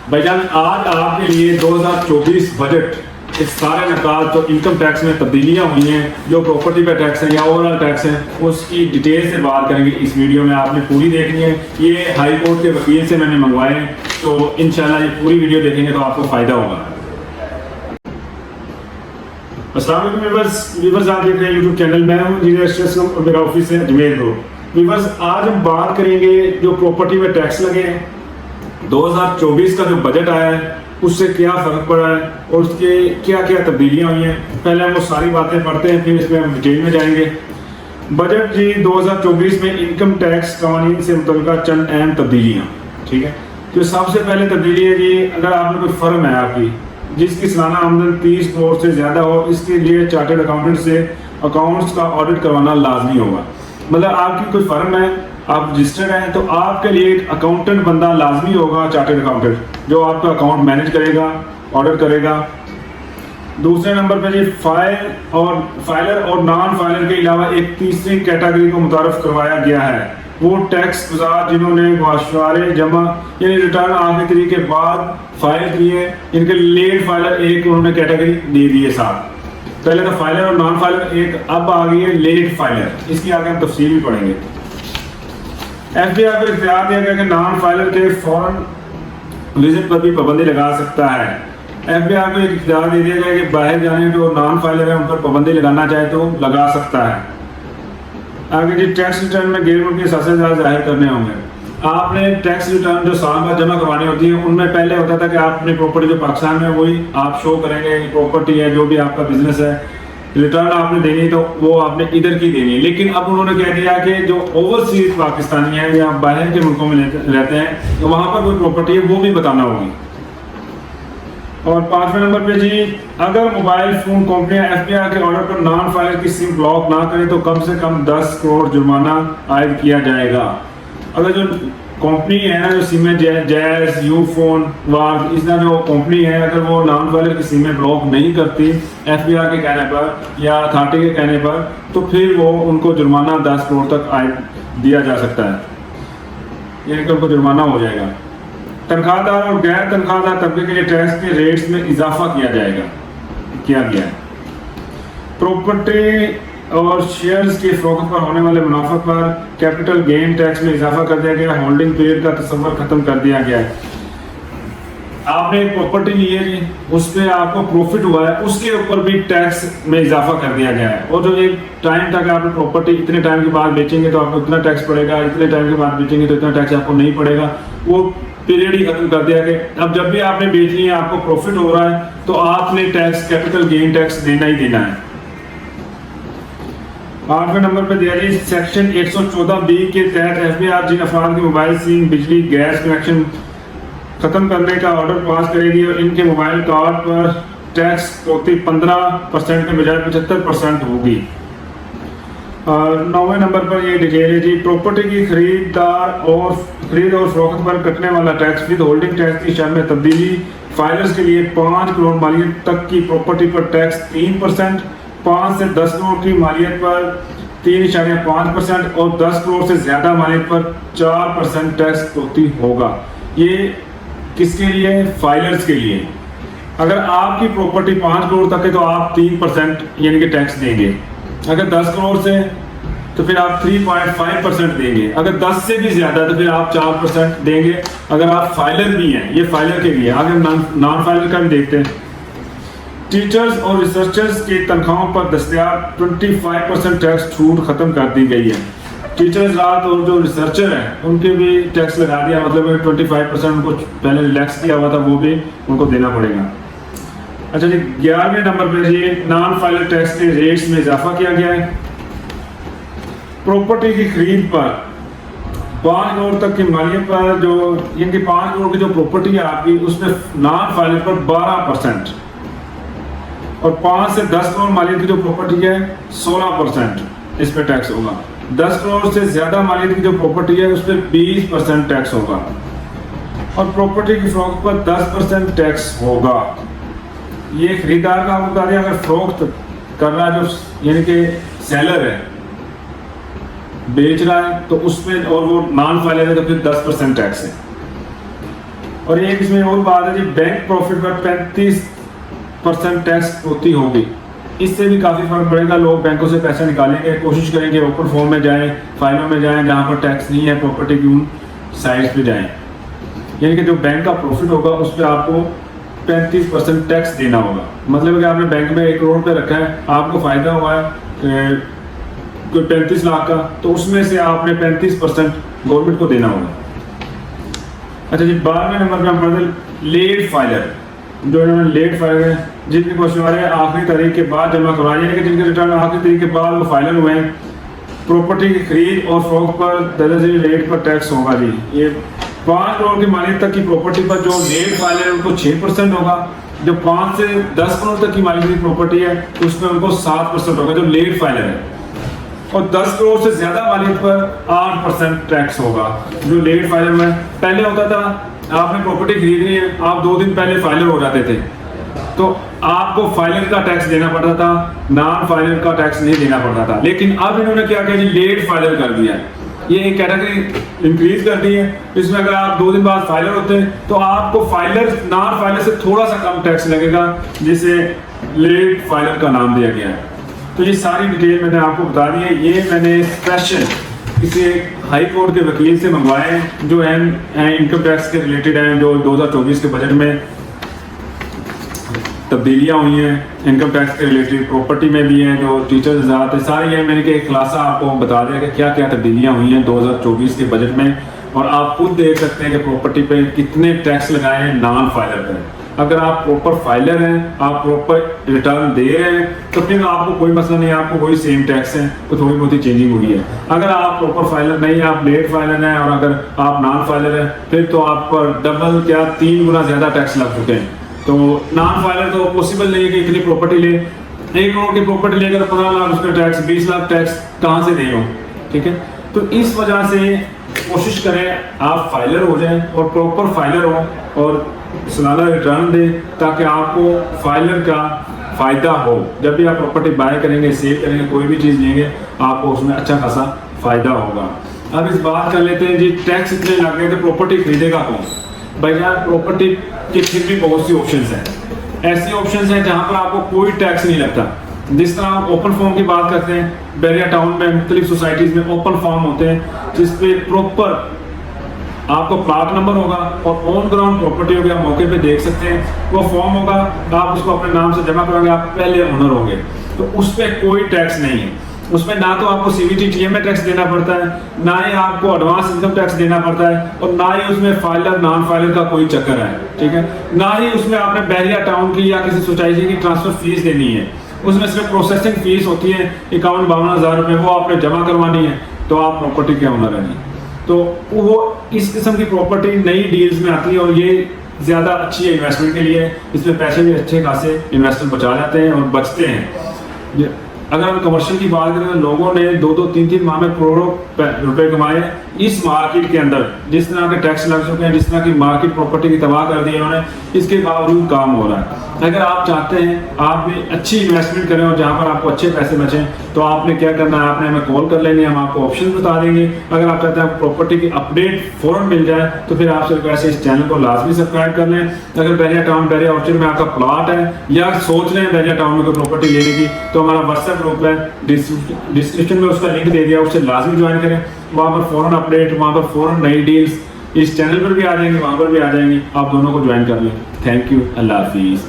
भाईजान आज आपके लिए 2024 बजट इस सारे नकात जो इनकम टैक्स में तब्दीलियां हुई हैं, जो प्रॉपर्टी पे टैक्स है या ओवरऑल टैक्स है, उसकी डिटेल से बात करेंगे इस वीडियो में। आपने पूरी देखनी है। ये हाई कोर्ट के वकील से मैंने मंगवाए हैं, तो इंशाल्लाह ये पूरी वीडियो देखेंगे तो आपको फ़ायदा होगा। अस्सलाम वालेकुम व्यूअर्स, आप देख रहे हैं यूट्यूब चैनल। मैं हूँ जी, मेरा ऑफिस है अजमेर रोड। व्यूअर्स, आज हम बात करेंगे जो प्रॉपर्टी पे टैक्स लगे हैं, 2024 का जो बजट आया है उससे क्या फ़र्क पड़ा है और उसके क्या क्या तब्दीलियाँ हुई हैं। पहले हम वो सारी बातें पढ़ते हैं, फिर इसमें हम डिटेल में जाएंगे। बजट जी 2024 में इनकम टैक्स कानून से मुतल्लिका चंद अहम तब्दीलियाँ, ठीक है। जो सबसे पहले तब्दीली है जी, अगर आपने कोई फर्म है आपकी जिसकी सालाना आमदन 30 करोड़ से ज़्यादा हो, इसके लिए चार्टर्ड अकाउंटेंट से अकाउंट्स का ऑडिट करवाना लाजमी होगा। मतलब आपकी कोई फर्म है, आप रजिस्टर्ड हैं, तो आपके लिए एक अकाउंटेंट बंदा लाजमी होगा, चार्टर्ड अकाउंटेंट, जो आपका अकाउंट मैनेज करेगा, ऑडिट करेगा। दूसरे नंबर पर जी फाइलर और नॉन फाइलर के अलावा एक तीसरी कैटेगरी को मुतारफ करवाया गया है। वो टैक्स गुजार जिन्होंने वाशवारे जमा यानी रिटर्न आखिरी तारीख के बाद फाइल किए, इनके लेट फाइलर एक उन्होंने कैटेगरी दे दी है साथ। पहले तो फाइलर और नॉन फाइलर एक, अब आ गई है लेट फाइलर। इसकी आगे हम तफसील भी पढ़ेंगे। FBI को इख्तियार दिया गया कि नॉन फाइलर के फॉरेन विजिट पर भी पाबंदी लगा सकता है। FBI को एक इख्तियार दे दिया गया कि बाहर जाने जो नॉन फाइलर है उन पर पाबंदी लगाना चाहे तो लगा सकता है। आगे जी, टैक्स रिटर्न में गैर मुल्की असासे जाहिर करने होंगे। आपने टैक्स रिटर्न जो साल बाद जमा करवानी होती है, उनमें पहले होता था कि आप अपनी प्रॉपर्टी जो पाकिस्तान में वही आप शो करेंगे, प्रॉपर्टी है जो भी आपका बिजनेस है, रिटर्न आपने देनी तो वो आपने इधर की देनी है। लेकिन अब उन्होंने कह दिया कि जो ओवरसीज पाकिस्तानी हैं या बाहर के मुल्कों में रहते हैं, तो वहाँ पर कोई प्रॉपर्टी है वो भी बताना होगी। और 5वें नंबर पे जी, अगर मोबाइल फ़ोन कंपनियां FBI के ऑर्डर पर नॉन फाइलर की सिम ब्लॉक ना करें तो कम से कम 10 करोड़ जुर्माना आयद किया जाएगा। अगर जो कंपनी है ना, जो सिमें जैज़, यूफोन, वार, इस तरह जो कंपनी है, अगर वो नॉन फाइलर की सिमें ब्लॉक नहीं करती FBI के कहने पर या अथॉरिटी के कहने पर, तो फिर वो उनको जुर्माना 10 करोड़ तक आयद दिया जा सकता है, यानी कि उनको जुर्माना हो जाएगा। तनख्वाहदार और गैर तनख्वाहदार तबके के लिए टैक्स के रेट्स में इजाफा किया गया है। प्रॉपर्टी और शेयर्स की फरोख्त पर होने वाले मुनाफा पर कैपिटल गेन टैक्स में इजाफा कर दिया गया। होल्डिंग पीरियड का तस्वर खत्म कर दिया गया है। आपने एक प्रॉपर्टी ली है जी, उस पर आपको प्रॉफिट हुआ है, उसके ऊपर भी टैक्स में इजाफा कर दिया गया है। और जो एक टाइम था कि आपने प्रॉपर्टी इतने टाइम के बाद बेचेंगे तो आपको इतना टैक्स पड़ेगा, इतने टाइम के बाद बेचेंगे तो इतना टैक्स आपको नहीं पड़ेगा, वो पीरियड ही खत्म कर दिया गया। अब जब भी आपने बेचनी है, आपको प्रॉफिट हो रहा है, तो आपने टैक्स, कैपिटल गेन टैक्स देना ही देना है। 8वें नंबर पर दिया जी, सेक्शन 114B के तहत FBI जिन अफराद के मोबाइल सिम, बिजली, गैस कनेक्शन खत्म करने का ऑर्डर पास करेगी और इनके मोबाइल कार्ड पर टैक्स कटौती 15% के बजाय 75% होगी। और 9वें नंबर पर ये डिटेल है जी, प्रॉपर्टी की खरीद और फरोख्त पर कटने वाला टैक्स विद होल्डिंग टैक्स की शर्त में तब्दीली। फाइलर्स के लिए 5 करोड़ मालियत तक की प्रॉपर्टी पर टैक्स 3%, 5 से 10 करोड़ की मालियत पर 3.5% और 10 करोड़ से ज़्यादा मालियत पर 4% टैक्स कटौती होगा। ये किसके लिए? फाइलर्स के लिए। अगर आपकी प्रॉपर्टी 5 करोड़ तक है तो आप 3% यानी कि टैक्स देंगे। अगर 10 करोड़ से तो फिर आप 3.5% देंगे। अगर 10 से भी ज़्यादा तो फिर आप 4% देंगे। अगर आप फाइलर भी हैं, ये फाइलर के लिए। अगर नॉन फाइलर का भी देखते हैं, टीचर्स और रिसर्चर्स की तनख्वाहों पर दस्तयाब 25% टैक्स छूट खत्म कर दी गई है। टीचर्स रात और जो रिसर्चर हैं उनके भी टैक्स लगा दिया, मतलब 25% उनको पहले रिलैक्स किया हुआ था, वो भी उनको देना पड़ेगा। अच्छा जी, 11वें नंबर पर जी, नॉन फाइलर टैक्स के रेट्स में इजाफा किया गया है। प्रॉपर्टी की खरीद पर 5 करोड़ तक की मालियत पर जो इनकी 5 करोड़ की जो प्रॉपर्टी है आपकी, उसमें नॉन फाइलर पर 12% और 5 से 10 करोड़ मालियत की जो प्रॉपर्टी है 16% इस पर टैक्स होगा। 10 करोड़ से ज़्यादा मालियत की जो प्रॉपर्टी है उस पर 20% टैक्स होगा और प्रॉपर्टी की फरोख्त पर 10% टैक्स होगा। ये खरीदार का आपको बता दिया। अगर फरोख्त कर रहा है जो यानी कि सेलर है, बेच रहा है, तो उसमें और वो नॉन फाइलर है तो फिर 10% टैक्स है। और एक इसमें और बात है जी, बैंक प्रॉफिट पर 35% टैक्स होती होगी। इससे भी काफ़ी फर्क पड़ेगा। लोग बैंकों से पैसा निकालेंगे, कोशिश करेंगे ओपन फॉर्म में जाएं, फाइलों में जाएं जहाँ पर टैक्स नहीं है, प्रॉपर्टी की उन साइट्स पे जाएं। यानी कि जो बैंक का प्रॉफिट होगा उस पर आपको 35% टैक्स देना होगा। मतलब कि आपने बैंक में 1 करोड़ रुपये रखा है, आपको फ़ायदा हुआ है कोई 35 लाख का, तो उसमें से आपने 35% गवर्नमेंट को देना होगा। अच्छा जी, 12वें नंबर पर हम पढ़ते लेट फाइलर। जो इन्होंने लेट फाइलर है, जिनके क्वेश्चन आ रहे हैं आखिरी तारीख के बाद जमा करवाए, यानी कि जिनके रिटर्न आखिरी तारीख के बाद वो फाइलर हुए हैं, प्रॉपर्टी की खरीद और फरोख्त पर दर्ज रेट पर टैक्स होगा जी। ये 5 करोड़ की मालियत तक की प्रॉपर्टी पर जो लेट फाइलर है उनको 6% होगा। जो 5 से 10 करोड़ तक की मालियत की प्रॉपर्टी है उसमें उनको 7% होगा जो लेट फाइलर है। और 10 करोड़ से ज्यादा मालियत पर 8% टैक्स होगा जो लेट फाइलर में। पहले होता था आपने प्रॉपर्टी खरीदनी है, आप 2 दिन पहले फाइलर हो जाते थे, तो आपको फाइलर का टैक्स देना पड़ता था, नॉन फाइलर का टैक्स नहीं देना पड़ता था। लेकिन अब इन्होंने क्या किया जी, लेट फाइलर कर दिया है। ये एक कैटेगरी इंक्रीज कर दी है। इसमें अगर आप 2 दिन बाद फाइलर होते हैं तो आपको फाइलर नॉन फाइलर से थोड़ा सा कम टैक्स लगेगा, जिसे लेट फाइलर का नाम दिया गया है। तो ये सारी डिटेल मैंने आपको बता दी है। ये मैंने स्पेशल किसी हाई कोर्ट के वकील से मंगवाए हैं जो इनकम टैक्स के रिलेटेड हैं, जो 2024 के बजट में तब्दीलियाँ हुई हैं इनकम टैक्स के रिलेटेड, प्रॉपर्टी में भी हैं, जो टीचर्स आते हैं, सारी ये मैंने एक खुलासा आपको बता दिया कि क्या क्या तब्दीलियाँ हुई हैं 2024 के बजट में। और आप खुद देख सकते हैं कि प्रॉपर्टी पे कितने टैक्स लगाए हैं नॉन फाइलर पर। अगर आप प्रॉपर फाइलर हैं, आप प्रॉपर रिटर्न दे रहे हैं, तो फिर आपको कोई मसला नहीं, आपको वही सेम टैक्स है, तो थोड़ी बहुत ही चेंजिंग हुई है। अगर आप प्रॉपर फाइलर नहीं है, आप लेट फाइलर हैं, और अगर आप नॉन फाइलर हैं, फिर तो आप पर डबल क्या 3 गुना ज़्यादा टैक्स लग चुके हैं। तो नॉन फाइलर तो पॉसिबल नहीं है कि इतनी प्रॉपर्टी ले, 1 करोड़ की प्रॉपर्टी लेकर 15 लाख उसका टैक्स, 20 लाख टैक्स कहाँ से दें? ठीक है, तो इस वजह से कोशिश करें आप फाइलर हो जाएं और प्रॉपर फाइलर हो और सालाना रिटर्न दें, ताकि आपको फाइलर का फ़ायदा हो। जब भी आप प्रॉपर्टी बाय करेंगे, सेल करेंगे, कोई भी चीज़ लेंगे, आपको उसमें अच्छा खासा फ़ायदा होगा। अब इस बात कर लेते हैं जी, टैक्स इतने लग गए तो प्रॉपर्टी खरीदेगा कौन? भाई यार, प्रॉपर्टी के फिर भी बहुत सी ऑप्शंस हैं। ऐसे ऑप्शंस हैं जहाँ पर आपको कोई टैक्स नहीं लगता। जिस तरह आप ओपन फॉर्म की बात करते हैं, बैरिया टाउन में मुख्तलिफ सोसाइटीज़ में ओपन फॉर्म होते हैं जिसपे प्रॉपर आपको प्लाट नंबर होगा और ऑन ग्राउंड प्रॉपर्टी होगी, आप मौके पे देख सकते हैं। वो फॉर्म होगा, आप उसको अपने नाम से जमा करोगे, आप पहले ओनर होंगे, तो उस पर कोई टैक्स नहीं है। उसमें ना तो आपको CVT TM में टैक्स देना पड़ता है, ना ही आपको एडवांस इनकम टैक्स देना पड़ता है, और ना ही उसमें फाइलर नॉन फाइलर का कोई चक्कर है। ठीक है, ना ही उसमें आपने बैरिया टाउन की या किसी सोसाइटी की ट्रांसफर फीस देनी है। उसमें सिर्फ प्रोसेसिंग फीस होती है 51-52 हज़ार रुपये, वो आपने जमा करवानी है, तो आप प्रॉपर्टी के ओनर हैं। तो वो इस किस्म की प्रॉपर्टी नई डील्स में आती है और ये ज़्यादा अच्छी है इन्वेस्टमेंट के लिए। इसमें पैसे भी अच्छे खासे इन्वेस्टर बचा जाते हैं और बचते हैं। अगर हम कमर्शियल की बात करें तो लोगों ने 2-2, 3-3 माह में करोड़ों रुपए कमाए इस मार्केट के अंदर। जिस तरह के टैक्स लग चुके हैं, जिस तरह की मार्केट प्रॉपर्टी की तबाह कर दी है उन्होंने, इसके बावजूद काम हो रहा है। अगर आप चाहते हैं आप भी अच्छी इन्वेस्टमेंट करें और जहाँ पर आपको अच्छे पैसे बचें, तो आपने क्या करना है, आपने हमें कॉल कर लेनी है, हम आपको ऑप्शन बता देंगे। अगर आप चाहते हैं प्रॉपर्टी की अपडेट फ़ौरन मिल जाए तो फिर आप सिर्फ ऐसे इस चैनल को लाजमी सब्सक्राइब कर लें। अगर बैरिया टाउन, बैरिया ऑर्चर्ड में आपका प्लॉट है या सोच रहे हैं बैरिया टाउन में कोई प्रॉपर्टी लेने की, तो हमारा व्हाट्सएप ग्रुप है, डिस्क्रिप्शन में उसका लिंक दे दिया, उससे लाजमी ज्वाइन करें। वहाँ पर फ़ौरन अपडेट, वहाँ पर फ़ौरन नई डील्स इस चैनल पर भी आ जाएंगी, वहाँ पर भी आ जाएंगी, आप दोनों को ज्वाइन कर लें। थैंक यू, अल्लाह हाफिज़।